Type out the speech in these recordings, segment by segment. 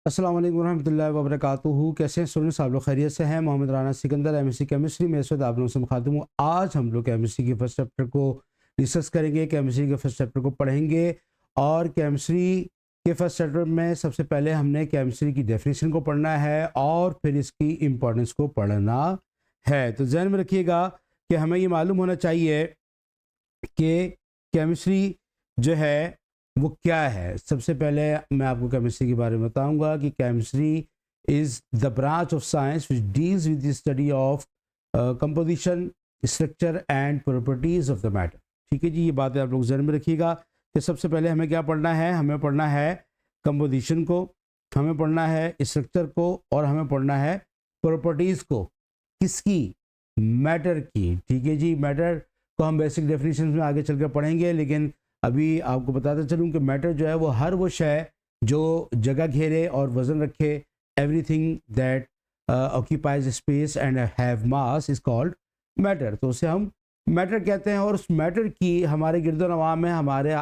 अस्सलाम वालेकुम रहमतुल्लाहि व बरकातुहू। कैसे हैं स्टूडेंट्स? आप लोग खैरियत से हैं? मोहम्मद राना सिकंदर, एमएससी केमिस्ट्री में इस वक्त आप लोगों से मुखातिब हूँ। आज हम लोग केमिस्ट्री के फर्स्ट चैप्टर को डिस्कस करेंगे, केमिस्ट्री के फर्स्ट चैप्टर को पढ़ेंगे। और केमिस्ट्री के फर्स्ट चैप्टर में सबसे पहले हमने केमिस्ट्री की डेफिनेशन को पढ़ना है और फिर इसकी इम्पोर्टेंस को पढ़ना है। तो जहन में रखिएगा कि हमें ये मालूम होना चाहिए कि केमिस्ट्री जो है वो क्या है। सबसे पहले मैं आपको केमिस्ट्री के बारे में बताऊंगा कि chemistry is the branch of science which deals with the study of composition, structure and properties of the matter. ठीक है जी, ये बातें आप लोग जहन में रखिएगा कि सबसे पहले हमें क्या पढ़ना है। हमें पढ़ना है कंपोजिशन को, हमें पढ़ना है स्ट्रक्चर को और हमें पढ़ना है प्रॉपर्टीज़ को। किसकी? मैटर की। ठीक है जी, मैटर को हम बेसिक डेफिनेशन में आगे चल कर पढ़ेंगे, लेकिन अभी आपको बताता चलूँ कि मैटर जो है वो हर वो शय जो जगह घेरे और वजन रखे, everything that occupies space and have mass is called matter. तो उसे हम मैटर कहते हैं। और उस मैटर की हमारे गिरदोनवा में, हमारे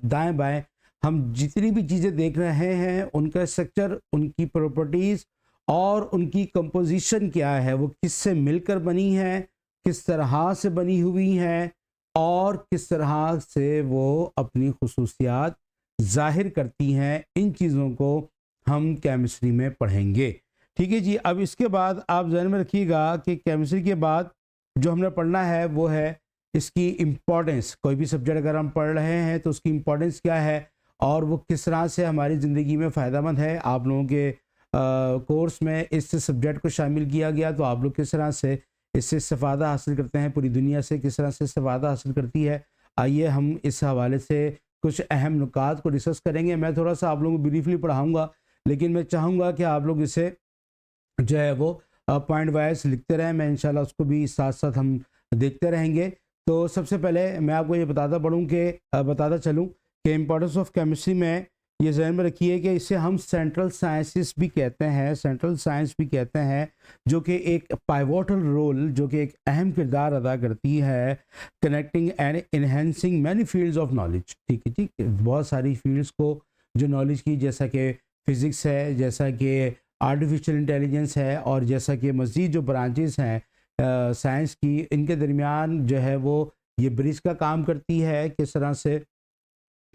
दाएं बाएं हम जितनी भी चीज़ें देख रहे हैं, उनका स्ट्रक्चर, उनकी प्रॉपर्टीज़ और उनकी कंपोजिशन क्या है, वो किससे मिलकर बनी है, किस तरह से बनी हुई हैं और किस तरह से वो अपनी खुसूसियात ज़ाहिर करती हैं, इन चीज़ों को हम केमिस्ट्री में पढ़ेंगे। ठीक है जी। अब इसके बाद आप ध्यान में रखिएगा कि केमिस्ट्री के बाद जो हमने पढ़ना है वो है इसकी इम्पोर्टेंस। कोई भी सब्जेक्ट अगर हम पढ़ रहे हैं तो उसकी इम्पोर्टेंस क्या है और वो किस तरह से हमारी ज़िंदगी में फ़ायदेमंद है। आप लोगों के कोर्स में इस सब्जेक्ट को शामिल किया गया, तो आप लोग किस तरह से इससे इस्तेफ़ादा हासिल करते हैं, पूरी दुनिया से किस तरह से इस्तेफ़ादा हासिल करती है। आइए हम इस हवाले से कुछ अहम नुकात को डिस्कस करेंगे। मैं थोड़ा सा आप लोगों को ब्रीफली पढ़ाऊँगा, लेकिन मैं चाहूँगा कि आप लोग इसे जो है वो पॉइंट वाइज लिखते रहें। मैं इंशाल्लाह उसको भी साथ साथ हम देखते रहेंगे। तो सबसे पहले मैं आपको ये बताता चलूँ कि इम्पोर्टेंस ऑफ केमिस्ट्री में ये जहन में रखिए कि इसे हम सेंट्रल साइंसिस भी कहते हैं, सेंट्रल साइंस भी कहते हैं, जो कि एक पाइवोटल रोल, जो कि एक अहम किरदार अदा करती है connecting and enhancing many fields of knowledge. ठीक है, ठीक, बहुत सारी फील्ड्स को जो नॉलेज की, जैसा कि फिज़िक्स है, जैसा कि आर्टिफिशियल इंटेलिजेंस है और जैसा कि मज़ीद जो ब्रांचेस हैं साइंस की, इनके दरमियान जो है वो ये ब्रिज का काम करती है। किस तरह से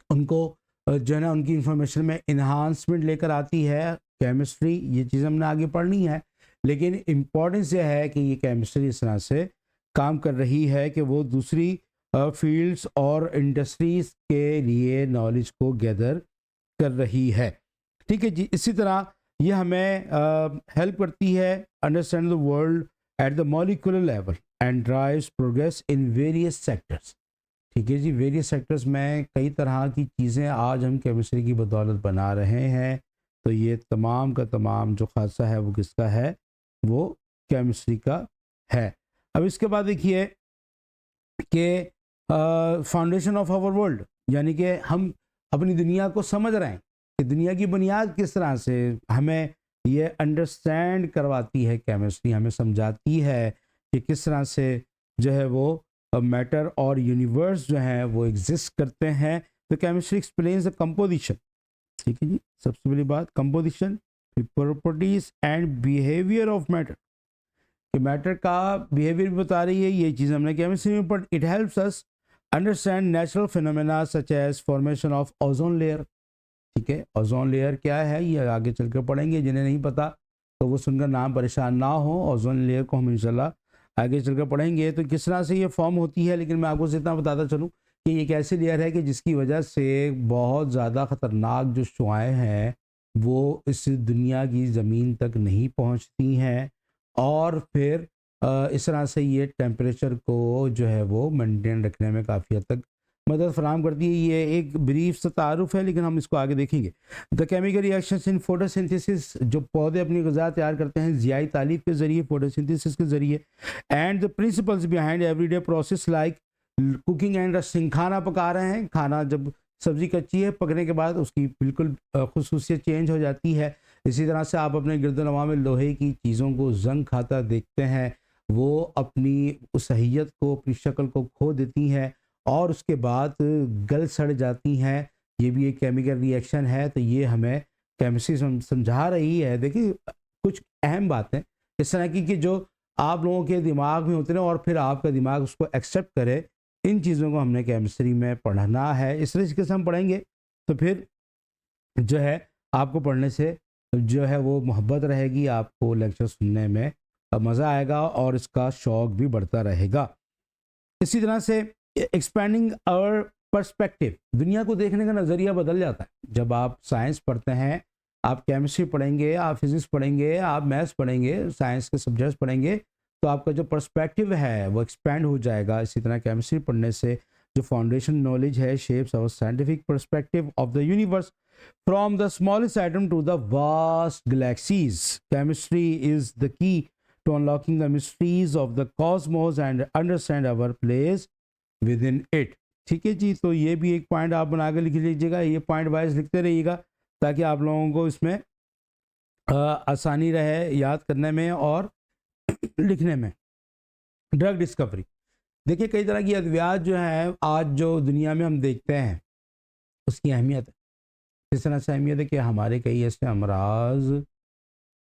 उनको जो है ना उनकी इंफॉर्मेशन में इन्हांसमेंट लेकर आती है केमिस्ट्री। ये चीज़ हमने आगे पढ़नी है, लेकिन इम्पॉर्टेंस ये है कि ये केमिस्ट्री इस तरह से काम कर रही है कि वो दूसरी फील्ड्स और इंडस्ट्रीज़ के लिए नॉलेज को गैदर कर रही है। ठीक है जी। इसी तरह ये हमें हेल्प करती है understand the world at the molecular level and drives progress in various sectors. ठीक है जी, वेरियस सेक्टर्स में कई तरह की चीज़ें आज हम केमिस्ट्री की बदौलत बना रहे हैं। तो ये तमाम का तमाम जो खासा है वो किसका है? वो केमिस्ट्री का है। अब इसके बाद देखिए कि फाउंडेशन ऑफ आवर वर्ल्ड, यानी कि हम अपनी दुनिया को समझ रहे हैं कि दुनिया की बुनियाद किस तरह से हमें ये अंडरस्टैंड करवाती है। केमिस्ट्री हमें समझाती है कि किस तरह से जो है वो मैटर और यूनिवर्स जो है वो एग्जिस्ट करते हैं। तो केमिस्ट्री एक्सप्लेन्स द कंपोजिशन। ठीक है जी, सबसे पहली बात composition, properties and behaviour of matter, कि मैटर का बिहेवियर भी बता रही है। ये चीज़ हमने केमिस्ट्री में पढ़। It helps us understand natural phenomena such as formation of ozone layer. ठीक है, ओजोन लेयर क्या है ये आगे चलकर पढ़ेंगे। जिन्हें नहीं पता तो वो सुनकर नाम परेशान ना हो। ओजोन लेयर को हम इंशाल्लाह आगे चलकर पढ़ेंगे तो किस तरह से ये फॉर्म होती है। लेकिन मैं आपको इतना बताता चलूँ कि ये एक ऐसी लेयर है कि जिसकी वजह से बहुत ज़्यादा ख़तरनाक जो शुआएँ हैं वो इस दुनिया की ज़मीन तक नहीं पहुँचती हैं और फिर इस तरह से ये टेम्परेचर को जो है वो मेंटेन रखने में काफ़ी हद तक मदद फराहम करती है। ये एक ब्रीफ सा तारुफ है, लेकिन हम इसको आगे देखेंगे। The chemical reactions in photosynthesis, जो पौधे अपनी ग़िज़ा तैयार करते हैं ज़ियाई तालीफ के ज़रिए, फोटोसिंथेसिस के ज़रिए। And the principles behind everyday process like cooking and rusting, खाना पका रहे हैं, खाना जब सब्ज़ी कच्ची है पकने के बाद उसकी बिल्कुल खुसूसियत चेंज हो जाती है। इसी तरह से आप अपने गिरदनवा में लोहे की चीज़ों को जंग खाता देखते हैं, वो अपनी उस सहियत को, अपनी शक्ल को खो देती हैं और उसके बाद गल सड़ जाती हैं। ये भी एक केमिकल रिएक्शन है। तो ये हमें केमिस्ट्री समझा रही है। देखिए कुछ अहम बातें इस तरह की कि जो आप लोगों के दिमाग में होते हैं और फिर आपका दिमाग उसको एक्सेप्ट करे, इन चीज़ों को हमने केमिस्ट्री में पढ़ना है। इस तरीके से हम पढ़ेंगे तो फिर जो है आपको पढ़ने से जो है वो मोहब्बत रहेगी, आपको लेक्चर सुनने में मज़ा आएगा और इसका शौक भी बढ़ता रहेगा। इसी तरह से एक्सपैंडिंग आवर पर्सपेक्टिव, दुनिया को देखने का नज़रिया बदल जाता है जब आप साइंस पढ़ते हैं। आप केमिस्ट्री पढ़ेंगे, आप फिजिक्स पढ़ेंगे, आप मैथ्स पढ़ेंगे, साइंस के सब्जेक्ट्स पढ़ेंगे, तो आपका जो पर्सपेक्टिव है वो एक्सपैंड हो जाएगा। इसी तरह केमिस्ट्री पढ़ने से जो फाउंडेशन नॉलेज है shapes our scientific perspective of the universe from the smallest atom to the vast galaxies. Chemistry is the key to unlocking the mysteries of the cosmos and understand our place within it। ठीक है जी, तो ये भी एक point आप बना के लिख लीजिएगा, ये पॉइंट वाइज लिखते रहिएगा ताकि आप लोगों को इसमें आसानी रहे याद करने में और लिखने में। ड्रग डिस्कवरी, देखिए कई तरह की अद्वियात जो है आज जो दुनिया में हम देखते हैं उसकी अहमियत है। इस तरह से अहमियत है कि हमारे कई ऐसे अमराज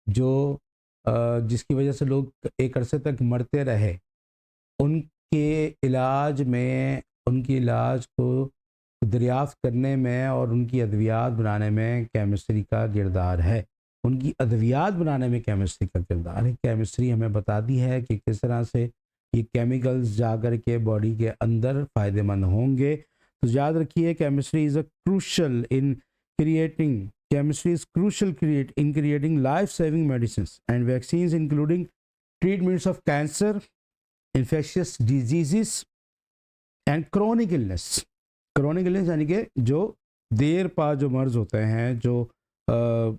जो जिसकी वजह से लोग एक अरसे तक मरते रहे, उनके इलाज में, उनकी इलाज को दरियाफ्त करने में और उनकी अद्वियात बनाने में केमिस्ट्री का किरदार है। उनकी अद्वियात बनाने में केमिस्ट्री का किरदार है। केमिस्ट्री हमें बताती है कि किस तरह से ये केमिकल्स जाकर के बॉडी के अंदर फ़ायदेमंद होंगे। तो याद रखिए chemistry is a crucial in creating chemistry is crucial in creating life-saving medicines and vaccines, including treatments of cancer, infectious diseases and chronic illness। chronic illness यानी कि जो देर पा जो मर्ज होते हैं, जो